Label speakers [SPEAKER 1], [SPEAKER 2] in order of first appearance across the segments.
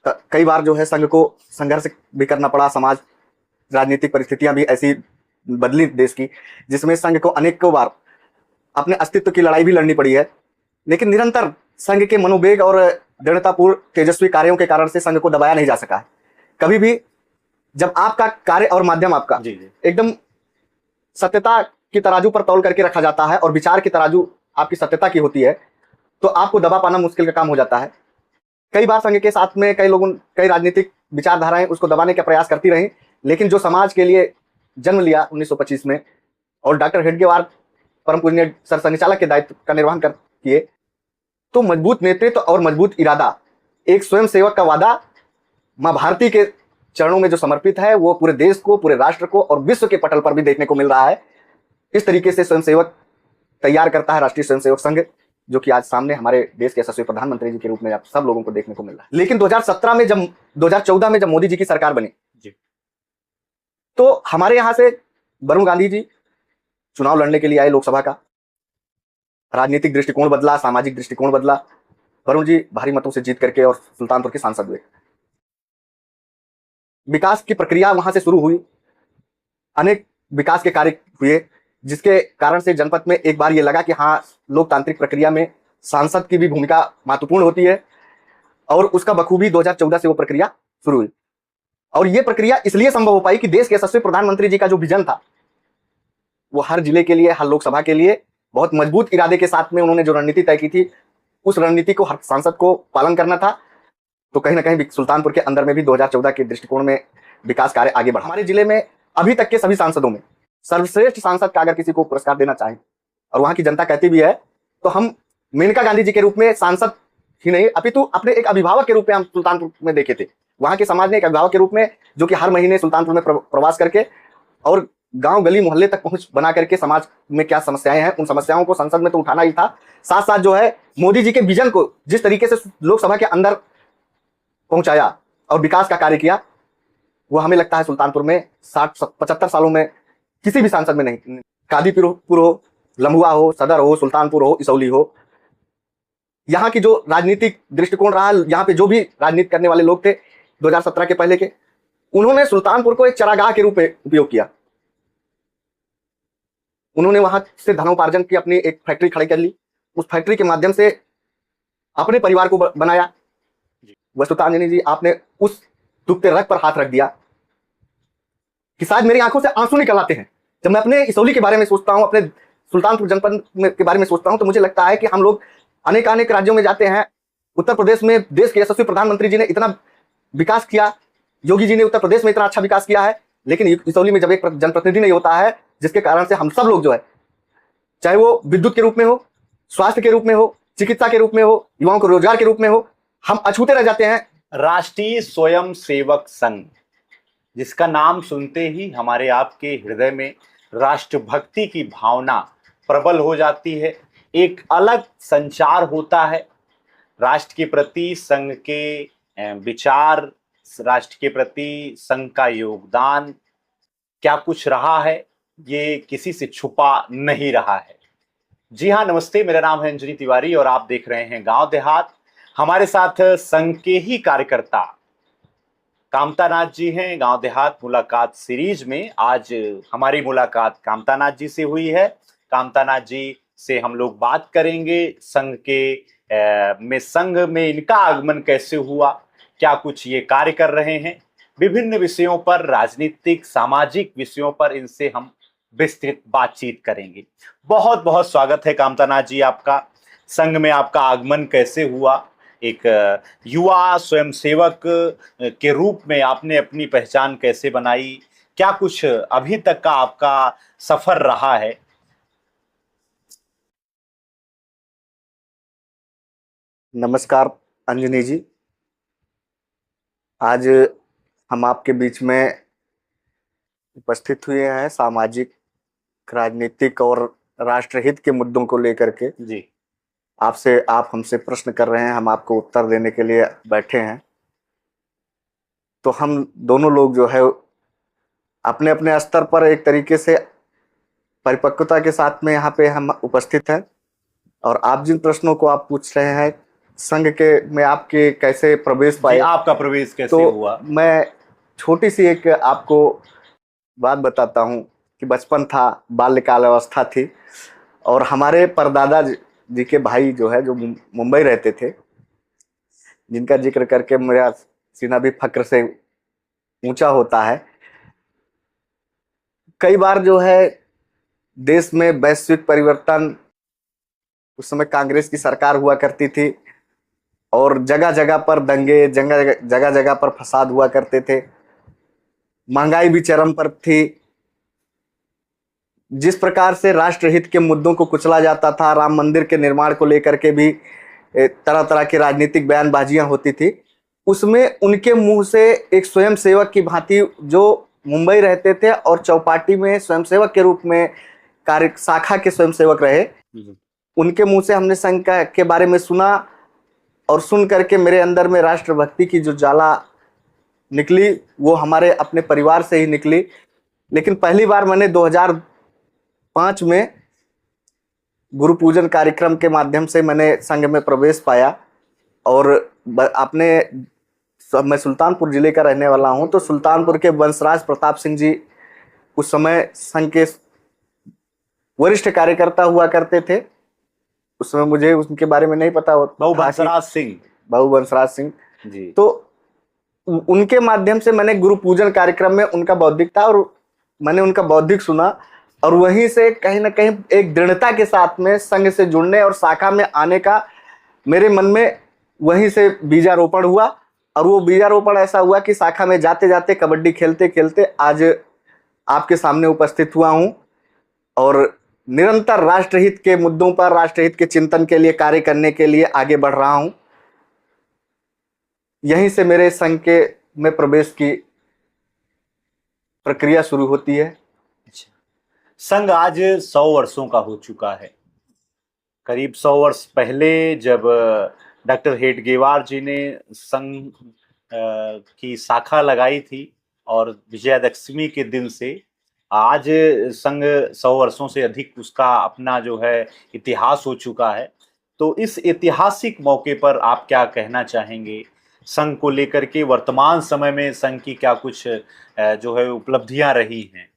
[SPEAKER 1] कई बार जो है संघ को संघर्ष भी करना पड़ा। समाज राजनीतिक परिस्थितियां भी ऐसी बदली देश की, जिसमें संघ को अनेकों बार अपने अस्तित्व की लड़ाई भी लड़नी पड़ी है। लेकिन निरंतर संघ के मनोवेग और दृढ़तापूर्ण तेजस्वी कार्यों के कारण से संघ को दबाया नहीं जा सका है। कभी भी जब आपका कार्य और माध्यम आपका एकदम सत्यता की तराजू पर तौल करके रखा जाता है और विचार की तराजू आपकी सत्यता की होती है, तो आपको दबा पाना मुश्किल का काम हो जाता है। कई बार संघ के साथ में कई राजनीतिक विचारधाराएं उसको दबाने का प्रयास करती रही, लेकिन जो समाज के लिए जन्म लिया 1925 में और डॉक्टर हेडगेवार परम पूजनीय सरसंघचालक के दायित्व का निर्वहन कर किए, तो मजबूत नेतृत्व और मजबूत इरादा, एक स्वयं सेवक का वादा मां भारती के चरणों में जो समर्पित है, वो पूरे देश को, पूरे राष्ट्र को और विश्व के पटल पर भी देखने को मिल रहा है। इस तरीके से स्वयंसेवक तैयार करता है राष्ट्रीय स्वयंसेवक संघ, जो कि आज सामने हमारे देश के यशस्वी प्रधानमंत्री जी के रूप में आप सब लोगों को देखने को मिल रहा है। लेकिन 2014 में जब मोदी जी की सरकार बनी तो हमारे यहां से वरुण गांधी जी चुनाव लड़ने के लिए आए लोकसभा का। राजनीतिक दृष्टिकोण बदला, सामाजिक दृष्टिकोण बदला। वरुण जी भारी मतों से जीत करके और सुल्तानपुर के सांसद हुए। विकास की प्रक्रिया वहां से शुरू हुई, अनेक विकास के कार्य हुए, जिसके कारण से जनपद में एक बार ये लगा कि हाँ, लोकतांत्रिक प्रक्रिया में सांसद की भी भूमिका महत्वपूर्ण होती है। और उसका बखूबी 2014 से वो प्रक्रिया शुरू हुई। और ये प्रक्रिया इसलिए संभव हो पाई कि देश के यशस्वी प्रधानमंत्री जी का जो विजन था, वो हर जिले के लिए, हर लोकसभा के लिए बहुत मजबूत इरादे के साथ में उन्होंने जो रणनीति तय की थी, उस रणनीति को हर सांसद को पालन करना था। तो कहीं ना कहीं सुल्तानपुर के अंदर में भी 2014 के दृष्टिकोण में विकास कार्य आगे बढ़ा। हमारे जिले में अभी तक के सभी सांसदों में सर्वश्रेष्ठ सांसद का अगर किसी को पुरस्कार देना चाहें, और वहां की जनता कहती भी है, तो हम मेनका गांधी जी के रूप में सांसद ही नहीं, अपितु अपने एक अभिभावक के रूप में हम सुल्तानपुर में देखे थे। वहां के समाज ने एक अभिभावक के रूप में, जो कि हर महीने सुल्तानपुर में प्रवास करके और गांव गली मोहल्ले तक पहुंच बना करके समाज में क्या समस्याएं हैं, उन समस्याओं को संसद में तो उठाना ही था। साथ साथ जो है मोदी जी के विजन को जिस तरीके से लोकसभा के अंदर पहुंचाया और विकास का कार्य किया, वो हमें लगता है सुल्तानपुर में 60-75 सालों में किसी भी सांसद में नहीं। कादीपुर हो, लम्बुआ हो, सदर हो, सुल्तानपुर हो, इसौली हो, यहाँ की जो राजनीतिक दृष्टिकोण रहा, यहाँ पे जो भी राजनीति करने वाले लोग थे 2017 के पहले के, उन्होंने सुल्तानपुर को एक चरागाह के रूप में उपयोग किया। उन्होंने वहां से धनोपार्जन की अपनी एक फैक्ट्री खड़ी कर ली, उस फैक्ट्री के माध्यम से अपने परिवार को बनाया। वस्तुतः अंजनी जी, आपने उस दुखते रग पर हाथ रख दिया कि शायद मेरी आंखों से आंसू निकल आते हैं जब मैं अपने इसौली के बारे में सोचता हूं, अपने सुल्तानपुर जनपद के बारे में सोचता हूं। तो मुझे लगता है कि हम लोग अनेक राज्यों में जाते हैं। उत्तर प्रदेश में देश के यशस्वी प्रधानमंत्री जी ने इतना विकास किया, योगी जी ने उत्तर प्रदेश में इतना अच्छा विकास किया है, लेकिन इसौली में जब एक जनप्रतिनिधि नहीं होता है, जिसके कारण से हम सब लोग जो है, चाहे वो विद्युत के रूप में हो, स्वास्थ्य के रूप में हो, चिकित्सा के रूप में हो, युवाओं को रोजगार के रूप में हो, हम अछूते रह जाते हैं।
[SPEAKER 2] राष्ट्रीय स्वयं सेवक संघ, जिसका नाम सुनते ही हमारे आपके हृदय में राष्ट्रभक्ति की भावना प्रबल हो जाती है। एक अलग संचार होता है राष्ट्र के प्रति, संघ के विचार, राष्ट्र के प्रति संघ का योगदान क्या कुछ रहा है, ये किसी से छुपा नहीं रहा है। जी हाँ, नमस्ते, मेरा नाम है अंजनी तिवारी और आप देख रहे हैं गांव देहात। हमारे साथ संघ के ही कार्यकर्ता कामता नाथ जी हैं। गांव देहात मुलाकात सीरीज में आज हमारी मुलाकात कामता नाथ जी से हुई है। कामता नाथ जी से हम लोग बात करेंगे संघ में इनका आगमन कैसे हुआ, क्या कुछ ये कार्य कर रहे हैं, विभिन्न विषयों पर, राजनीतिक सामाजिक विषयों पर इनसे हम विस्तृत बातचीत करेंगे। बहुत बहुत स्वागत है कामता नाथ जी आपका। संघ में आपका आगमन कैसे हुआ, एक युवा स्वयंसेवक के रूप में आपने अपनी पहचान कैसे बनाई, क्या कुछ अभी तक का आपका सफर रहा है?
[SPEAKER 1] नमस्कार अंजनी जी, आज हम आपके बीच में उपस्थित हुए हैं सामाजिक, राजनीतिक और राष्ट्रहित के मुद्दों को लेकर के।
[SPEAKER 2] जी,
[SPEAKER 1] आप हमसे प्रश्न कर रहे हैं, हम आपको उत्तर देने के लिए बैठे हैं। तो हम दोनों लोग जो है अपने अपने स्तर पर एक तरीके से परिपक्वता के साथ में यहाँ पे हम उपस्थित हैं। और आप जिन प्रश्नों को आप पूछ रहे हैं संघ के में आपके कैसे प्रवेश
[SPEAKER 2] जी,
[SPEAKER 1] पाए।
[SPEAKER 2] आपका प्रवेश कैसे
[SPEAKER 1] तो
[SPEAKER 2] हुआ?
[SPEAKER 1] मैं छोटी सी एक आपको बात बताता हूँ कि बचपन था, बाल्यकाल अवस्था थी, और हमारे परदादा जी के भाई जो है, जो मुंबई रहते थे, जिनका जिक्र करके मेरा सीना भी फक्र से ऊंचा होता है। कई बार जो है देश में वैश्विक परिवर्तन, उस समय कांग्रेस की सरकार हुआ करती थी, और जगह जगह पर दंगे, जगह जगह जगह पर फसाद हुआ करते थे, महंगाई भी चरम पर थी। जिस प्रकार से राष्ट्रहित के मुद्दों को कुचला जाता था, राम मंदिर के निर्माण को लेकर के भी तरह तरह की राजनीतिक बयानबाजियां होती थी, उसमें उनके मुंह से एक स्वयं सेवक की भांति, जो मुंबई रहते थे और चौपाटी में स्वयंसेवक के रूप में कार्य, शाखा के स्वयंसेवक रहे, उनके मुंह से हमने संघ के बारे में सुना, और सुन करके मेरे अंदर में राष्ट्रभक्ति की जो ज्वाला निकली, वो हमारे अपने परिवार से ही निकली। लेकिन पहली बार मैंने 2005 में गुरु पूजन कार्यक्रम के माध्यम से मैंने संघ में प्रवेश पाया। और अपने मैं सुल्तानपुर जिले का रहने वाला हूं, तो सुल्तानपुर के वंशराज प्रताप सिंह जी उस समय संघ के वरिष्ठ कार्यकर्ता हुआ करते थे। उस समय मुझे उनके बारे में नहीं पता
[SPEAKER 2] बहु वंशराज सिंह।
[SPEAKER 1] बहु वंशराज सिंह
[SPEAKER 2] जी।
[SPEAKER 1] तो उनके माध्यम से मैंने गुरु पूजन कार्यक्रम में उनका बौद्धिकता, और मैंने उनका बौद्धिक सुना, और वहीं से कहीं ना कहीं एक दृढ़ता के साथ में संघ से जुड़ने और शाखा में आने का मेरे मन में वहीं से बीजारोपण हुआ। और वो बीजारोपण ऐसा हुआ कि शाखा में जाते जाते, कबड्डी खेलते खेलते आज आपके सामने उपस्थित हुआ हूं, और निरंतर राष्ट्रहित के मुद्दों पर, राष्ट्रहित के चिंतन के लिए कार्य करने के लिए आगे बढ़ रहा हूं। यहीं से मेरे संघ के में प्रवेश की प्रक्रिया शुरू होती है।
[SPEAKER 2] संघ आज 100 वर्षों का हो चुका है। करीब 100 वर्ष पहले जब डॉक्टर हेडगेवार जी ने संघ की शाखा लगाई थी, और विजयादशमी के दिन से आज संघ 100 वर्षों से अधिक उसका अपना जो है इतिहास हो चुका है। तो इस ऐतिहासिक मौके पर आप क्या कहना चाहेंगे संघ को लेकर के? वर्तमान समय में संघ की क्या कुछ जो है उपलब्धियां रही हैं?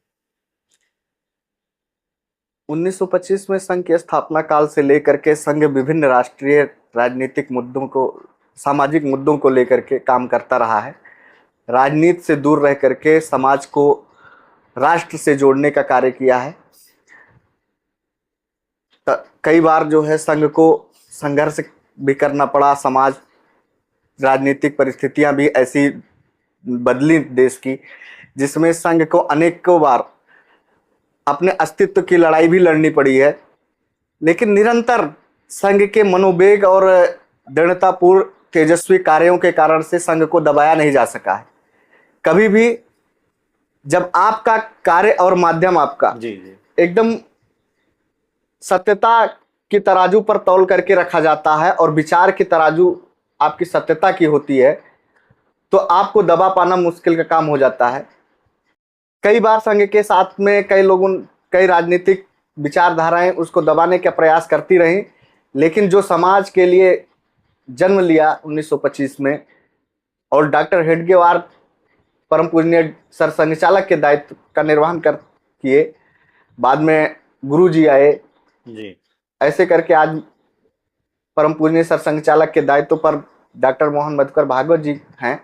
[SPEAKER 1] 1925 में संघ की स्थापना काल से लेकर के संघ विभिन्न राष्ट्रीय राजनीतिक मुद्दों को, सामाजिक मुद्दों को लेकर के काम करता रहा है। राजनीति से दूर रह करके समाज को राष्ट्र से जोड़ने का कार्य किया है। कई बार जो है संघ को संघर्ष भी करना पड़ा। समाज, राजनीतिक परिस्थितियां भी ऐसी बदली देश की, जिसमें संघ को अनेकों बार अपने अस्तित्व की लड़ाई भी लड़नी पड़ी है। लेकिन निरंतर संघ के मनोवेग और दृढ़तापूर्ण तेजस्वी कार्यों के कारण से संघ को दबाया नहीं जा सका है। कभी भी जब आपका कार्य और माध्यम आपका
[SPEAKER 2] जी जी
[SPEAKER 1] एकदम सत्यता की तराजू पर तौल करके रखा जाता है, और विचार की तराजू आपकी सत्यता की होती है, तो आपको दबा पाना मुश्किल का काम हो जाता है। कई बार संघ के साथ में कई राजनीतिक विचारधाराएं उसको दबाने का प्रयास करती रही, लेकिन जो समाज के लिए जन्म लिया 1925 में, और डॉक्टर हेडगेवार परम पूजनीय सर संघचालक के दायित्व का निर्वहन किए, बाद में गुरु जी आए
[SPEAKER 2] जी,
[SPEAKER 1] ऐसे करके आज परम पूजनीय सर संघचालक के दायित्व पर डॉक्टर मोहन मधुकर भागवत जी हैं।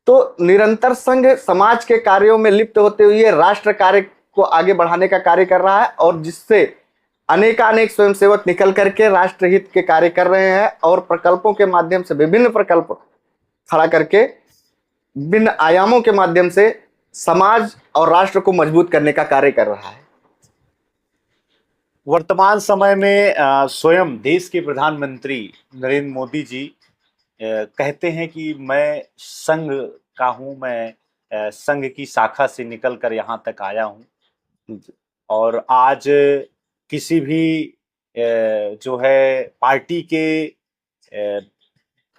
[SPEAKER 1] तो निरंतर संघ समाज के कार्यों में लिप्त होते हुए राष्ट्र कार्य को आगे बढ़ाने का कार्य कर रहा है, और जिससे अनेकानेक स्वयंसेवक निकल करके राष्ट्रहित के कार्य कर रहे हैं, और प्रकल्पों के माध्यम से विभिन्न प्रकल्प खड़ा करके विभिन्न आयामों के माध्यम से समाज और राष्ट्र को मजबूत करने का कार्य कर रहा है।
[SPEAKER 2] वर्तमान समय में स्वयं देश के प्रधानमंत्री नरेंद्र मोदी जी कहते हैं कि मैं संघ का हूं, मैं संघ की शाखा से निकल कर यहां तक आया हूं, और आज किसी भी जो है पार्टी के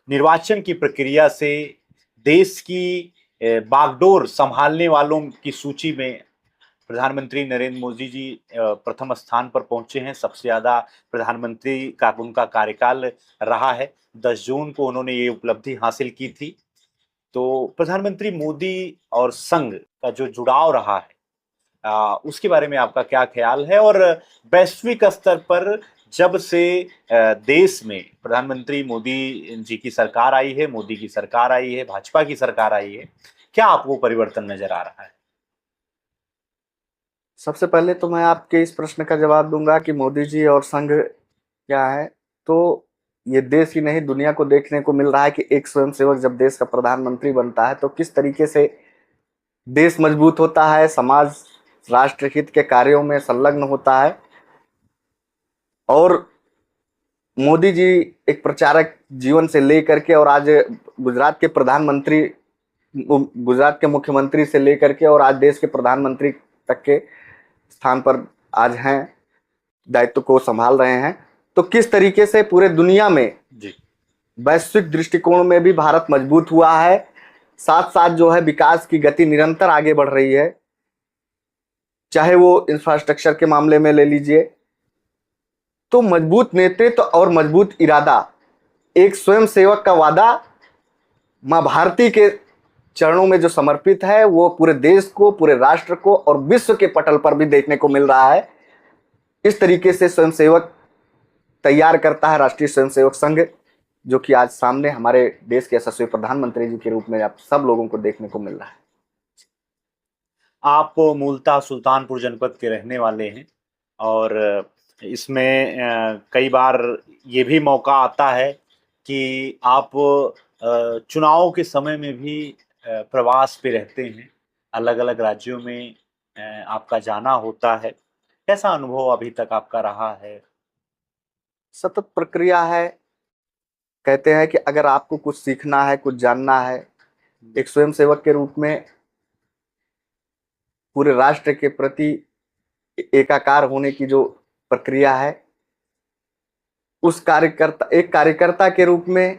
[SPEAKER 2] निर्वाचन की प्रक्रिया से देश की बागडोर संभालने वालों की सूची में प्रधानमंत्री नरेंद्र मोदी जी प्रथम स्थान पर पहुंचे हैं, सबसे ज्यादा प्रधानमंत्री का उनका कार्यकाल रहा है। 10 जून को उन्होंने ये उपलब्धि हासिल की थी। तो प्रधानमंत्री मोदी और संघ का जो जुड़ाव रहा है, उसके बारे में आपका क्या ख्याल है? और वैश्विक स्तर पर जब से देश में प्रधानमंत्री मोदी जी की सरकार आई है, मोदी की सरकार आई है, भाजपा की सरकार आई है, क्या आपको परिवर्तन नजर आ रहा है?
[SPEAKER 1] सबसे पहले तो मैं आपके इस प्रश्न का जवाब दूंगा कि मोदी जी और संघ क्या है। तो ये देश ही नहीं दुनिया को देखने को मिल रहा है कि एक स्वयंसेवक जब देश का प्रधानमंत्री बनता है तो किस तरीके से देश मजबूत होता है, समाज राष्ट्र हित के कार्यों में संलग्न होता है। और मोदी जी एक प्रचारक जीवन से लेकर के और आज गुजरात के प्रधानमंत्री, गुजरात के मुख्यमंत्री से लेकर के और आज देश के प्रधानमंत्री तक के स्थान पर आज हैं, दायित्व को संभाल रहे हैं। तो किस तरीके से पूरे दुनिया में
[SPEAKER 2] जी
[SPEAKER 1] वैश्विक दृष्टिकोण में भी भारत मजबूत हुआ है, साथ साथ जो है विकास की गति निरंतर आगे बढ़ रही है। चाहे वो इंफ्रास्ट्रक्चर के मामले में ले लीजिए, तो मजबूत नेतृत्व और मजबूत इरादा, एक स्वयं सेवक का वादा मां भारती के चरणों में जो समर्पित है, वो पूरे देश को, पूरे राष्ट्र को और विश्व के पटल पर भी देखने को मिल रहा है। इस तरीके से स्वयंसेवक तैयार करता है राष्ट्रीय स्वयंसेवक संघ, जो कि आज सामने हमारे देश के यशस्वी प्रधानमंत्री जी के रूप में आप सब लोगों को देखने को मिल रहा है।
[SPEAKER 2] आप मूलतः सुल्तानपुर जनपद के रहने वाले हैं और इसमें कई बार ये भी मौका आता है कि आप चुनाव के समय में भी प्रवास पे रहते हैं, अलग अलग राज्यों में आपका जाना होता है। कैसा अनुभव अभी तक आपका रहा है?
[SPEAKER 1] सतत प्रक्रिया है। कहते हैं कि अगर आपको कुछ सीखना है, कुछ जानना है, एक स्वयंसेवक के रूप में पूरे राष्ट्र के प्रति एकाकार होने की जो प्रक्रिया है, उस एक कार्यकर्ता के रूप में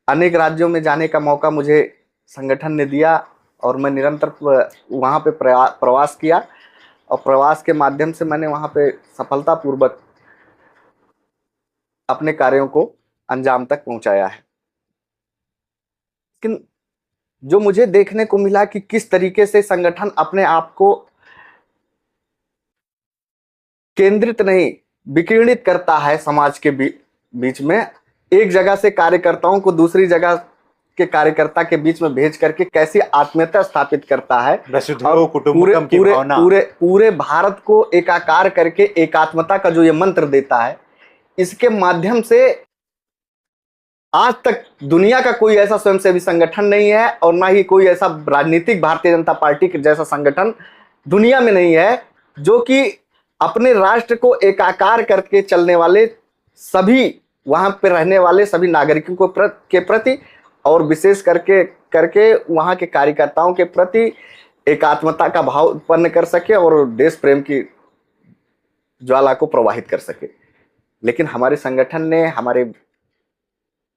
[SPEAKER 1] अनेक राज्यों में जाने का मौका मुझे संगठन ने दिया और मैं निरंतर वहां पे प्रवास किया और प्रवास के माध्यम से मैंने वहां पे सफलतापूर्वक अपने कार्यों को अंजाम तक पहुंचाया है। लेकिन जो मुझे देखने को मिला कि किस तरीके से संगठन अपने आप को केंद्रित नहीं, विकिरणित करता है समाज के बीच में, एक जगह से कार्यकर्ताओं को दूसरी जगह के कार्यकर्ता के बीच में भेज करके कैसी आत्मीयता स्थापित करता है और पूरे भारत को एकाकार करके एकात्मता का जो ये मंत्र देता है, इसके माध्यम से आज तक दुनिया का कोई ऐसा स्वयंसेवी संगठन नहीं है और ना ही कोई ऐसा राजनीतिक भारतीय जनता पार्टी के जैसा संगठन दुनिया में नहीं है जो कि अपने राष्ट्र को एकाकार करके चलने वाले सभी वहां पर रहने वाले सभी नागरिकों के प्रति और विशेष करके वहां के कार्यकर्ताओं के प्रति एकात्मता का भाव उत्पन्न कर सके और देश प्रेम की ज्वाला को प्रवाहित कर सके। लेकिन हमारे संगठन ने, हमारे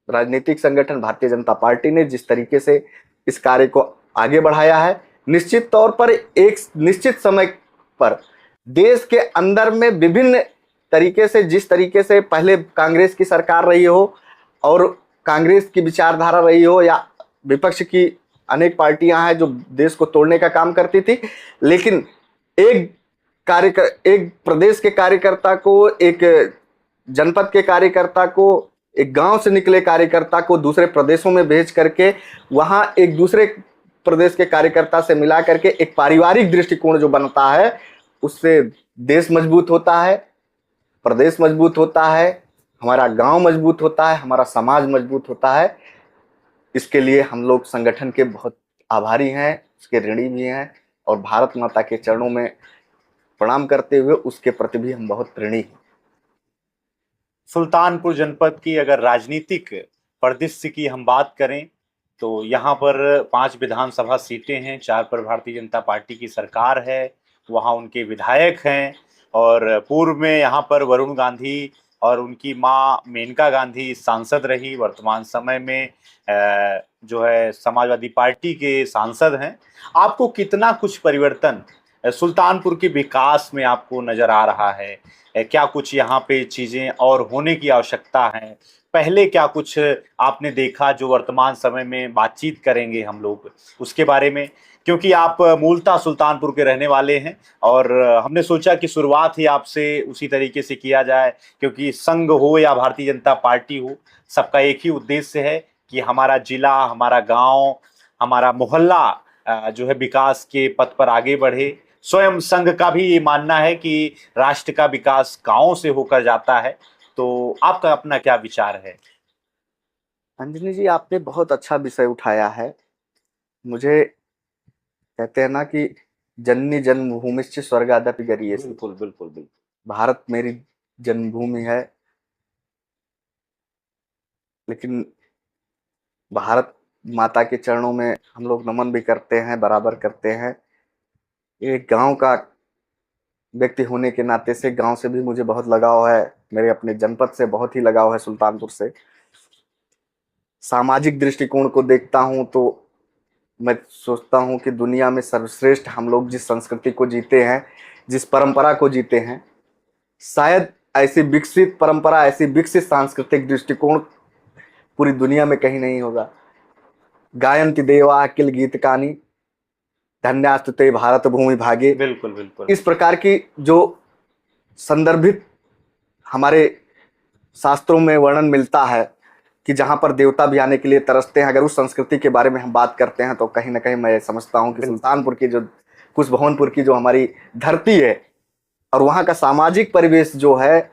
[SPEAKER 1] राजनीतिक संगठन भारतीय जनता पार्टी ने जिस तरीके से इस कार्य को आगे बढ़ाया है, निश्चित तौर पर एक निश्चित समय पर देश के अंदर में विभिन्न तरीके से, जिस तरीके से पहले कांग्रेस की सरकार रही हो और कांग्रेस की विचारधारा रही हो या विपक्ष की अनेक पार्टियां हैं जो देश को तोड़ने का काम करती थी, लेकिन एक प्रदेश के कार्यकर्ता को, एक जनपद के कार्यकर्ता को, एक गांव से निकले कार्यकर्ता को दूसरे प्रदेशों में भेज करके वहां एक दूसरे प्रदेश के कार्यकर्ता से मिला करके एक पारिवारिक दृष्टिकोण जो बनता है, उससे देश मजबूत होता है, प्रदेश मजबूत होता है, हमारा गांव मजबूत होता है, हमारा समाज मजबूत होता है। इसके लिए हम लोग संगठन के बहुत आभारी हैं, उसके ऋणी भी हैं और भारत माता के चरणों में प्रणाम करते हुए उसके प्रति भी हम बहुत ऋणी हैं।
[SPEAKER 2] सुल्तानपुर जनपद की अगर राजनीतिक परिदृश्य की हम बात करें तो यहाँ पर 5 विधानसभा सीटें हैं, 4 पर भारतीय जनता पार्टी की सरकार है, वहाँ उनके विधायक हैं और पूर्व में यहाँ पर वरुण गांधी और उनकी माँ मेनका गांधी सांसद रही, वर्तमान समय में जो है समाजवादी पार्टी के सांसद हैं। आपको कितना कुछ परिवर्तन सुल्तानपुर के विकास में आपको नजर आ रहा है? क्या कुछ यहाँ पे चीजें और होने की आवश्यकता है? पहले क्या कुछ आपने देखा जो वर्तमान समय में बातचीत करेंगे हम लोग उसके बारे में, क्योंकि आप मूलतः सुल्तानपुर के रहने वाले हैं और हमने सोचा कि शुरुआत ही आपसे उसी तरीके से किया जाए, क्योंकि संघ हो या भारतीय जनता पार्टी हो, सबका एक ही उद्देश्य है कि हमारा जिला, हमारा गांव, हमारा मोहल्ला जो है विकास के पथ पर आगे बढ़े। स्वयं संघ का भी ये मानना है कि राष्ट्र का विकास गांवों से होकर जाता है। तो आपका अपना क्या विचार है?
[SPEAKER 1] अंजनी जी, आपने बहुत अच्छा विषय उठाया है। मुझे कहते हैं ना कि जननी जन्मभूमिश्च स्वर्गादपि गरीयसी।
[SPEAKER 2] बिल्कुल बिल्कुल बिल्कुल।
[SPEAKER 1] भारत मेरी जन्मभूमि है, लेकिन भारत माता के चरणों में हम लोग नमन भी करते हैं, बराबर करते हैं। एक गांव का व्यक्ति होने के नाते से गांव से भी मुझे बहुत लगाव है, मेरे अपने जनपद से बहुत ही लगाव है, सुल्तानपुर से। सामाजिक दृष्टिकोण को देखता हूं तो मैं सोचता हूं कि दुनिया में सर्वश्रेष्ठ हम लोग जिस संस्कृति को जीते हैं, जिस परंपरा को जीते हैं, शायद ऐसी विकसित परंपरा, ऐसी विकसित सांस्कृतिक दृष्टिकोण पूरी दुनिया में कहीं नहीं होगा। गायन्ति देवा अखिल गीतकानी, धन्यास्तु ते भारत भूमि भागे।
[SPEAKER 2] बिल्कुल बिल्कुल।
[SPEAKER 1] इस प्रकार की जो संदर्भित हमारे शास्त्रों में वर्णन मिलता है कि जहां पर देवता भी आने के लिए तरसते हैं, अगर उस संस्कृति के बारे में हम बात करते हैं तो कहीं ना कहीं मैं समझता हूं कि सुल्तानपुर की जो कुशभवनपुर की जो हमारी धरती है और वहां का सामाजिक परिवेश जो है,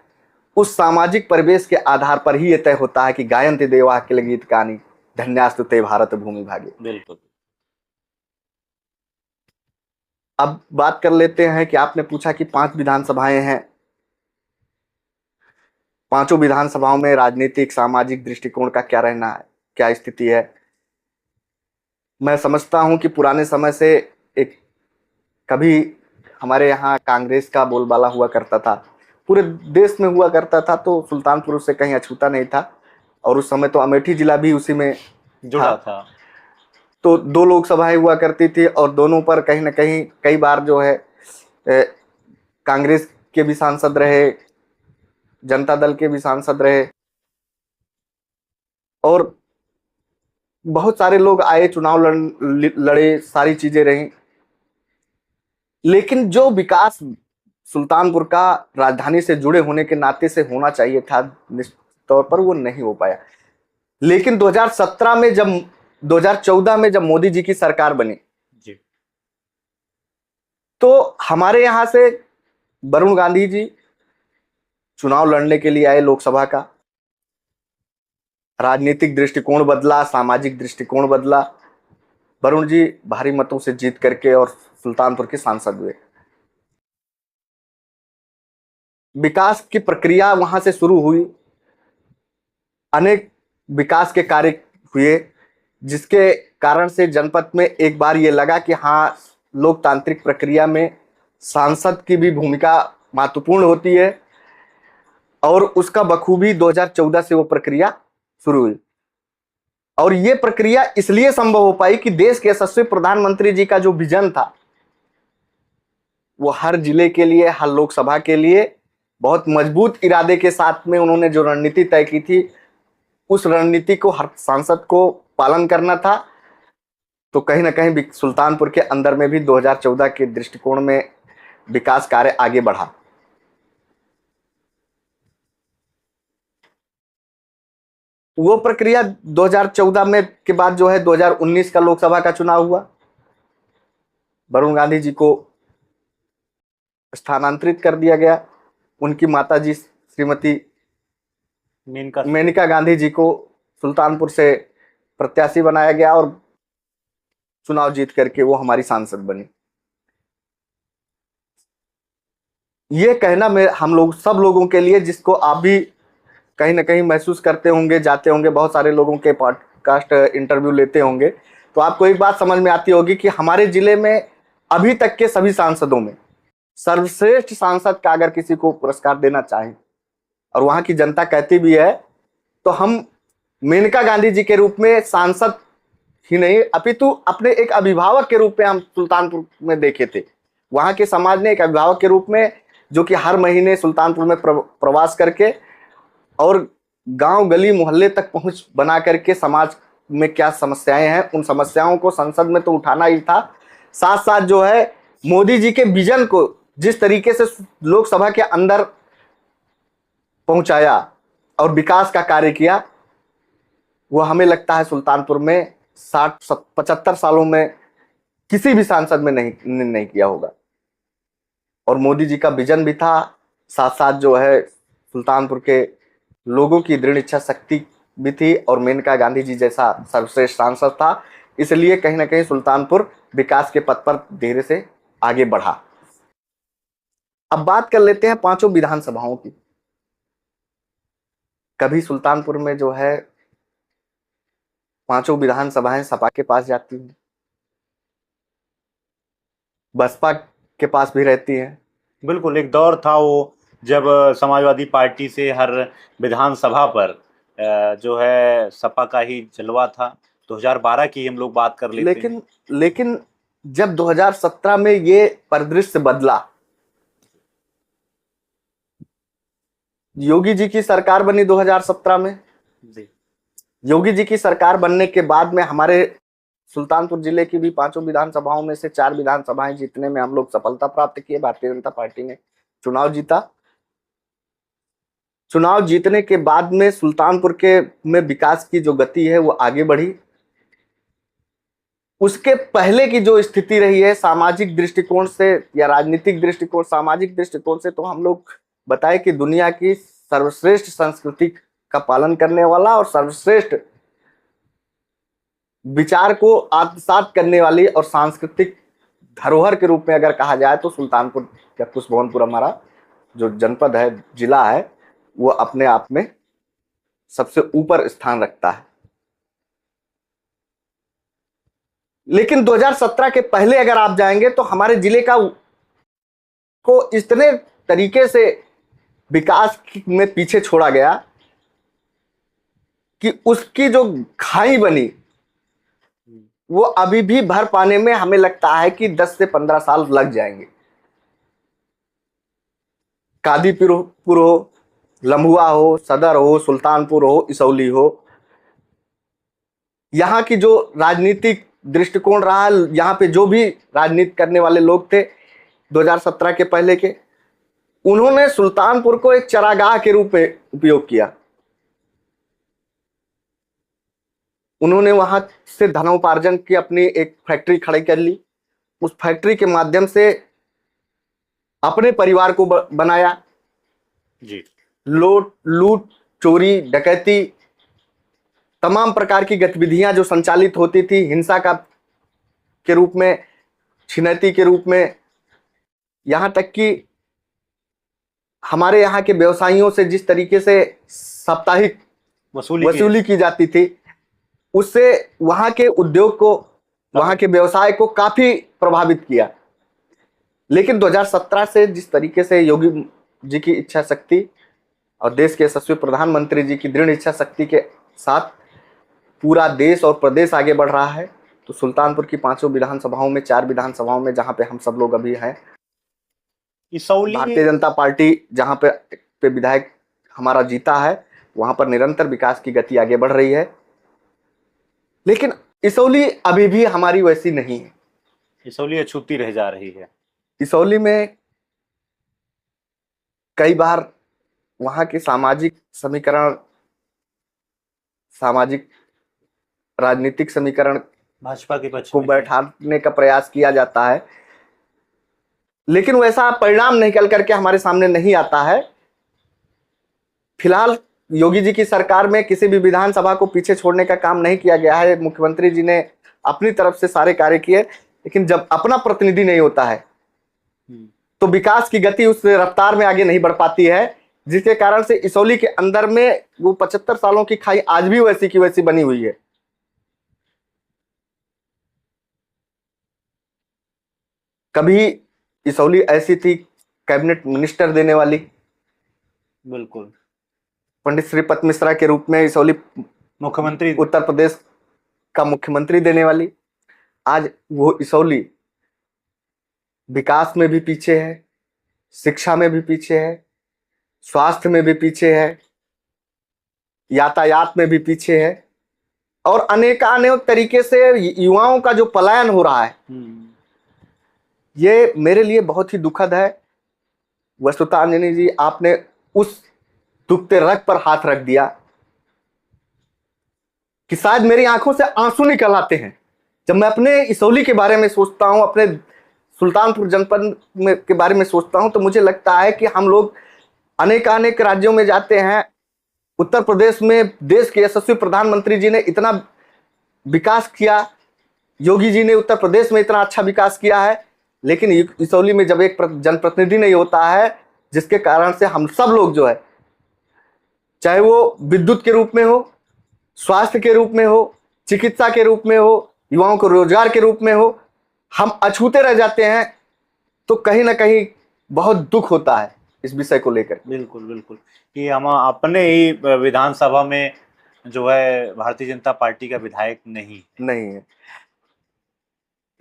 [SPEAKER 1] उस सामाजिक परिवेश के आधार पर ही यह तय होता है कि गायन्ति देवा अखिल गीतकानी, धन्यास्तु ते भारत भूमि भागे।
[SPEAKER 2] बिल्कुल।
[SPEAKER 1] अब बात कर लेते हैं कि आपने पूछा कि 5 विधानसभाएं हैं, पांचों विधानसभाओं में राजनीतिक सामाजिक दृष्टिकोण का क्या रहना है, क्या स्थिति है। मैं समझता हूं कि पुराने समय से एक कभी हमारे यहाँ कांग्रेस का बोलबाला हुआ करता था, पूरे देश में हुआ करता था, तो सुल्तानपुर से कहीं अछूता नहीं था। और उस समय तो अमेठी जिला भी उसी में
[SPEAKER 2] जुड़ा था।
[SPEAKER 1] तो 2 लोकसभाएं हुआ करती थी और दोनों पर कहीं ना कहीं कई बार जो है कांग्रेस के भी सांसद रहे, जनता दल के भी सांसद रहे और बहुत सारे लोग आए, चुनाव लड़े, सारी चीजें रही। लेकिन जो विकास सुल्तानपुर का राजधानी से जुड़े होने के नाते से होना चाहिए था, निश्चित तौर पर वो नहीं हो पाया। लेकिन 2017 में जब 2014 में जब मोदी जी की सरकार बनी
[SPEAKER 2] जी,
[SPEAKER 1] तो हमारे यहां से वरुण गांधी जी चुनाव लड़ने के लिए आए लोकसभा का। राजनीतिक दृष्टिकोण बदला, सामाजिक दृष्टिकोण बदला। वरुण जी भारी मतों से जीत करके और सुल्तानपुर के सांसद हुए। विकास की प्रक्रिया वहां से शुरू हुई, अनेक विकास के कार्य हुए, जिसके कारण से जनपद में एक बार ये लगा कि हाँ, लोकतांत्रिक प्रक्रिया में सांसद की भी भूमिका महत्वपूर्ण होती है। और उसका बखूबी 2014 से वो प्रक्रिया शुरू हुई। और ये प्रक्रिया इसलिए संभव हो पाई कि देश के यशस्वी प्रधानमंत्री जी का जो विजन था, वो हर जिले के लिए, हर लोकसभा के लिए बहुत मजबूत इरादे के साथ में उन्होंने जो रणनीति तय की थी, उस रणनीति को हर सांसद को पालन करना था। तो कहीं ना कहीं सुल्तानपुर के अंदर में भी 2014 के दृष्टिकोण में विकास कार्य आगे बढ़ा। वो प्रक्रिया 2014 में के बाद जो है 2019 का लोकसभा का चुनाव हुआ। वरुण गांधी जी को स्थानांतरित कर दिया गया, उनकी माताजी श्रीमती मेनका गांधी जी को सुल्तानपुर से प्रत्याशी बनाया गया और चुनाव जीत करके वो हमारी सांसद बनी। ये कहना मैं हम लोग सब लोगों के लिए, जिसको आप भी कहीं ना कहीं महसूस करते होंगे, जाते होंगे, बहुत सारे लोगों के पॉडकास्ट इंटरव्यू लेते होंगे, तो आपको एक बात समझ में आती होगी कि हमारे जिले में अभी तक के सभी सांसदों में सर्वश्रेष्ठ सांसद का अगर किसी को पुरस्कार देना चाहें और वहां की जनता कहती भी है, तो हम मेनका गांधी जी के रूप में सांसद ही नहीं, अपितु अपने एक अभिभावक के रूप में हम सुल्तानपुर में देखे थे। वहां के समाज ने एक अभिभावक के रूप में, जो कि हर महीने सुल्तानपुर में प्रवास करके और गांव गली मोहल्ले तक पहुंच बना करके समाज में क्या समस्याएं हैं उन समस्याओं को संसद में तो उठाना ही था, साथ साथ जो है मोदी जी के विजन को जिस तरीके से लोकसभा के अंदर पहुंचाया और विकास का कार्य किया, वो हमें लगता है सुल्तानपुर में 60-75 सालों में किसी भी सांसद में नहीं किया होगा। और मोदी जी का विजन भी था, साथ साथ जो है सुल्तानपुर के लोगों की दृढ़ इच्छा शक्ति भी थी और मेनका गांधी जी जैसा सर्वश्रेष्ठ सांसद था, इसलिए कहीं ना कहीं सुल्तानपुर विकास के पथ पर धीरे से आगे बढ़ा। अब बात कर लेते हैं पांचों विधानसभाओं की। कभी सुल्तानपुर में जो है पांचों विधानसभाएं सपा के पास जाती हैं, बसपा के पास भी रहती हैं।
[SPEAKER 2] बिल्कुल, एक दौर था वो जब समाजवादी पार्टी से हर विधानसभा पर जो है सपा का ही जलवा था। 2012 की हम लोग बात कर लेते हैं।
[SPEAKER 1] लेकिन जब 2017 में ये परिदृश्य बदला, योगी जी की सरकार बनी 2017 में। योगी जी की सरकार बनने के बाद में हमारे सुल्तानपुर जिले की भी पांचों विधानसभाओं में से 4 विधानसभाएं जीतने में हम लोग सफलता प्राप्त किए। भारतीय जनता पार्टी ने चुनाव जीता। चुनाव जीतने के बाद में सुल्तानपुर के में विकास की जो गति है वो आगे बढ़ी। उसके पहले की जो स्थिति रही है सामाजिक दृष्टिकोण से या राजनीतिक दृष्टिकोण, सामाजिक दृष्टिकोण से, तो हम लोग बताए कि दुनिया की सर्वश्रेष्ठ संस्कृति का पालन करने वाला और सर्वश्रेष्ठ विचार को आत्मसात करने वाली और सांस्कृतिक धरोहर के रूप में अगर कहा जाए तो सुल्तानपुर या कुशभवनपुर हमारा जो जनपद है, जिला है, वो अपने आप में सबसे ऊपर स्थान रखता है। लेकिन 2017 के पहले अगर आप जाएंगे तो हमारे जिले को इतने तरीके से विकास में पीछे छोड़ा गया कि उसकी जो खाई बनी वो अभी भी भर पाने में हमें लगता है कि 10 से 15 साल लग जाएंगे। कादीपुर हो, लम्हुआ हो, सदर हो, सुल्तानपुर हो, इसौली हो, यहाँ की जो राजनीतिक दृष्टिकोण रहा, यहाँ पे जो भी राजनीति करने वाले लोग थे 2017 के पहले के, उन्होंने सुल्तानपुर को एक चरागाह के रूप में उपयोग किया। उन्होंने वहां से धनोपार्जन की अपनी एक फैक्ट्री खड़ी कर ली। उस फैक्ट्री के माध्यम से अपने परिवार को बनाया
[SPEAKER 2] जी।
[SPEAKER 1] लूट, चोरी, डकैती, तमाम प्रकार की गतिविधियां जो संचालित होती थी हिंसा के रूप में, छिनैती के रूप में, यहां तक कि हमारे यहाँ के व्यवसायियों से जिस तरीके से साप्ताहिक वसूली की जाती थी, उससे वहां के उद्योग को, वहां के व्यवसाय को काफी प्रभावित किया। लेकिन 2017 से जिस तरीके से योगी जी की इच्छा शक्ति और देश के यशस्वी प्रधानमंत्री जी की दृढ़ इच्छा शक्ति के साथ पूरा देश और प्रदेश आगे बढ़ रहा है, तो सुल्तानपुर की पांचों विधानसभाओं में, 4 विधानसभाओं में जहां पे हम सब लोग अभी हैं, भारतीय जनता पार्टी जहां पे विधायक हमारा जीता है, वहां पर निरंतर विकास की गति आगे बढ़ रही है। लेकिन इसौली अभी भी हमारी वैसी नहीं है।
[SPEAKER 2] इसौली अछूती रह जा रही है।
[SPEAKER 1] इसौली में कई बार वहां के सामाजिक समीकरण, सामाजिक राजनीतिक समीकरण
[SPEAKER 2] भाजपा के पक्ष
[SPEAKER 1] को बैठाने का प्रयास किया जाता है, लेकिन वैसा परिणाम निकल करके हमारे सामने नहीं आता है। फिलहाल योगी जी की सरकार में किसी भी विधानसभा को पीछे छोड़ने का काम नहीं किया गया है। मुख्यमंत्री जी ने अपनी तरफ से सारे कार्य किए, लेकिन जब अपना प्रतिनिधि नहीं होता है तो विकास की गति उस रफ्तार में आगे नहीं बढ़ पाती है, जिसके कारण से इसौली के अंदर में वो 75 सालों की खाई आज भी वैसी की वैसी बनी हुई है। कभी इसौली ऐसी थी कैबिनेट मिनिस्टर देने वाली,
[SPEAKER 2] बिल्कुल,
[SPEAKER 1] पंडित श्रीपत मिश्रा के रूप में इसौली
[SPEAKER 2] मुख्यमंत्री,
[SPEAKER 1] उत्तर प्रदेश का मुख्यमंत्री देने वाली। आज वो इसौली विकास में भी पीछे है, शिक्षा में भी पीछे है, स्वास्थ्य में भी पीछे है, यातायात में भी पीछे है, और अनेकानेक तरीके से युवाओं का जो पलायन हो रहा है, ये मेरे लिए बहुत ही दुखद है। वस्तुतः अंजनी जी, आपने उस दुखते रग पर हाथ रख दिया कि शायद मेरी आंखों से आंसू निकल आते हैं जब मैं अपने इसौली के बारे में सोचता हूं, अपने सुल्तानपुर जनपद में के बारे में सोचता हूं, तो मुझे लगता है कि हम लोग अनेकानेक राज्यों में जाते हैं। उत्तर प्रदेश में देश के यशस्वी प्रधानमंत्री जी ने इतना विकास किया, योगी जी ने उत्तर प्रदेश में इतना अच्छा विकास किया है, लेकिन इसौली में जब एक जनप्रतिनिधि नहीं होता है, जिसके कारण से हम सब लोग जो है, चाहे वो विद्युत के रूप में हो, स्वास्थ्य के रूप में हो, चिकित्सा के रूप में हो, युवाओं को रोजगार के रूप में हो, हम अछूते रह जाते हैं, तो कहीं ना कहीं बहुत दुख होता है इस विषय को लेकर।
[SPEAKER 2] बिल्कुल बिल्कुल, कि हम अपने ही विधानसभा में जो है भारतीय जनता पार्टी का विधायक नहीं
[SPEAKER 1] है।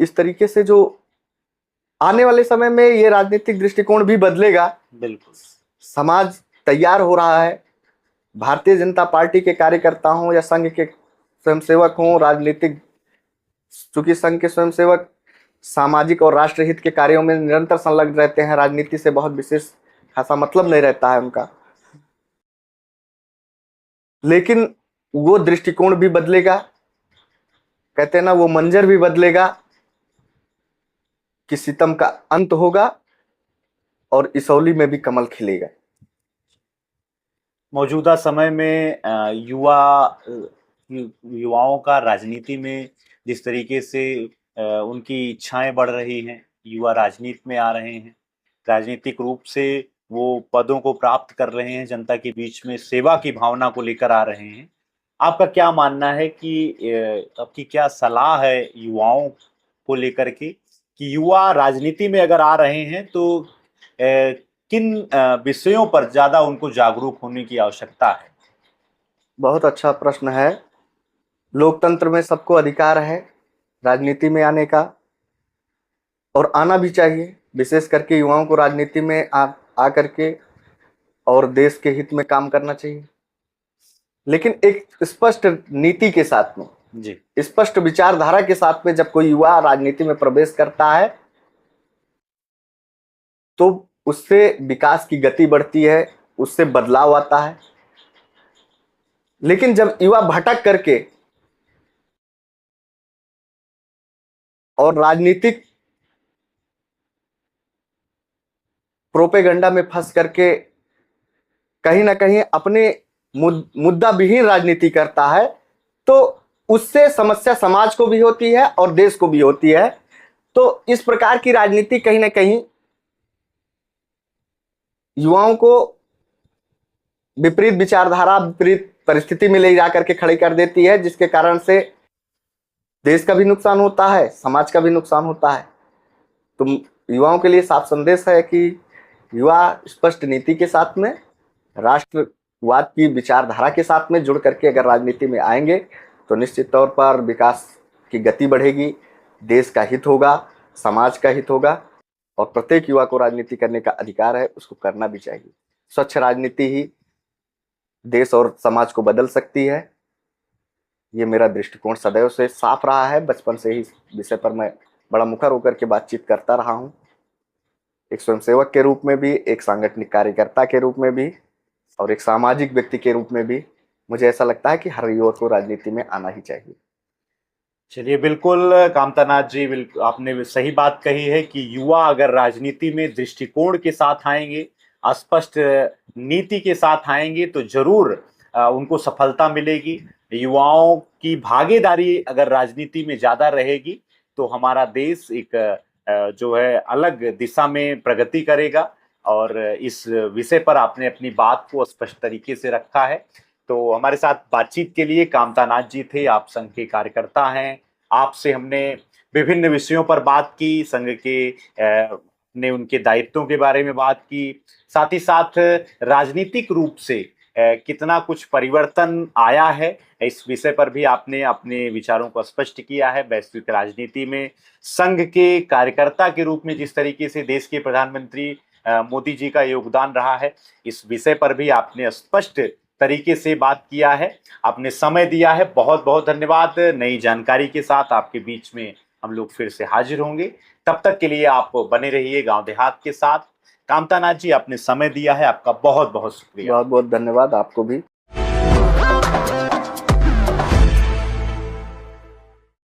[SPEAKER 1] इस तरीके से जो आने वाले समय में ये राजनीतिक दृष्टिकोण भी बदलेगा।
[SPEAKER 2] बिल्कुल,
[SPEAKER 1] समाज तैयार हो रहा है। भारतीय जनता पार्टी के कार्यकर्ता हों या संघ के स्वयंसेवक हों, राजनीतिक, चूंकि संघ के स्वयंसेवक सामाजिक और राष्ट्रहित के कार्यों में निरंतर संलग्न रहते हैं, राजनीति से बहुत विशेष खासा मतलब नहीं रहता है उनका, लेकिन वो दृष्टिकोण भी बदलेगा। कहते हैं ना, वो मंजर भी बदलेगा कि सितम का अंत होगा और इसौली में भी कमल खिलेगा।
[SPEAKER 2] मौजूदा समय में युवाओं का राजनीति में जिस तरीके से उनकी इच्छाएं बढ़ रही हैं, युवा राजनीति में आ रहे हैं, राजनीतिक रूप से वो पदों को प्राप्त कर रहे हैं, जनता के बीच में सेवा की भावना को लेकर आ रहे हैं। आपका क्या मानना है कि आपकी क्या सलाह है युवाओं को लेकर के कि युवा राजनीति में अगर आ रहे हैं तो किन विषयों पर ज्यादा उनको जागरूक होने की आवश्यकता है?
[SPEAKER 1] बहुत अच्छा प्रश्न है। लोकतंत्र में सबको अधिकार है राजनीति में आने का, और आना भी चाहिए। विशेष करके युवाओं को राजनीति में आ करके और देश के हित में काम करना चाहिए, लेकिन एक स्पष्ट नीति के साथ में
[SPEAKER 2] जी,
[SPEAKER 1] स्पष्ट विचारधारा के साथ में जब कोई युवा राजनीति में प्रवेश करता है तो उससे विकास की गति बढ़ती है, उससे बदलाव आता है। लेकिन जब युवा भटक करके और राजनीतिक प्रोपेगेंडा में फंस करके कहीं ना कहीं अपने मुद्दा विहीन राजनीति करता है, तो उससे समस्या समाज को भी होती है और देश को भी होती है। तो इस प्रकार की राजनीति कहीं ना कहीं युवाओं को विपरीत विचारधारा, विपरीत परिस्थिति में ले जाकर के खड़ी कर देती है, जिसके कारण से देश का भी नुकसान होता है, समाज का भी नुकसान होता है। तो युवाओं के लिए साफ संदेश है कि युवा स्पष्ट नीति के साथ में, राष्ट्रवाद की विचारधारा के साथ में जुड़ करके अगर राजनीति में आएंगे तो निश्चित तौर पर विकास की गति बढ़ेगी, देश का हित होगा, समाज का हित होगा, और प्रत्येक युवा को राजनीति करने का अधिकार है, उसको करना भी चाहिए। स्वच्छ राजनीति ही देश और समाज को बदल सकती है। ये मेरा दृष्टिकोण सदैव से साफ रहा है। बचपन से ही इस विषय पर मैं बड़ा मुखर होकर के बातचीत करता रहा हूँ, एक स्वयंसेवक के रूप में भी, एक सांगठनिक कार्यकर्ता के रूप में भी, और एक सामाजिक व्यक्ति के रूप में भी। मुझे ऐसा लगता है कि हर युवक को राजनीति में आना ही चाहिए।
[SPEAKER 2] चलिए, बिल्कुल कामतानाथ जी, बिल्कुल आपने सही बात कही है कि युवा अगर राजनीति में दृष्टिकोण के साथ आएंगे, स्पष्ट नीति के साथ आएंगे तो जरूर उनको सफलता मिलेगी। युवाओं की भागीदारी अगर राजनीति में ज्यादा रहेगी तो हमारा देश एक जो है अलग दिशा में प्रगति करेगा। और इस विषय पर आपने अपनी बात को स्पष्ट तरीके से रखा है। तो हमारे साथ बातचीत के लिए कामतानाथ जी थे, आप संघ के कार्यकर्ता हैं। आपसे हमने विभिन्न विषयों पर बात की, संघ के ने उनके दायित्वों के बारे में बात की, साथ ही साथ राजनीतिक रूप से कितना कुछ परिवर्तन आया है, इस विषय पर भी आपने अपने विचारों को स्पष्ट किया है। वैश्विक राजनीति में संघ के कार्यकर्ता के रूप में जिस तरीके से देश के प्रधानमंत्री मोदी जी का योगदान रहा है, इस विषय पर भी आपने स्पष्ट तरीके से बात किया है, आपने समय दिया है। बहुत बहुत धन्यवाद। नई जानकारी के साथ आपके बीच में हम लोग फिर से हाजिर होंगे। तब तक के लिए आप बने रहिए गांव देहात के साथ। कामता नाथ जी, आपने समय दिया है, आपका बहुत बहुत शुक्रिया।
[SPEAKER 1] बहुत बहुत धन्यवाद आपको भी।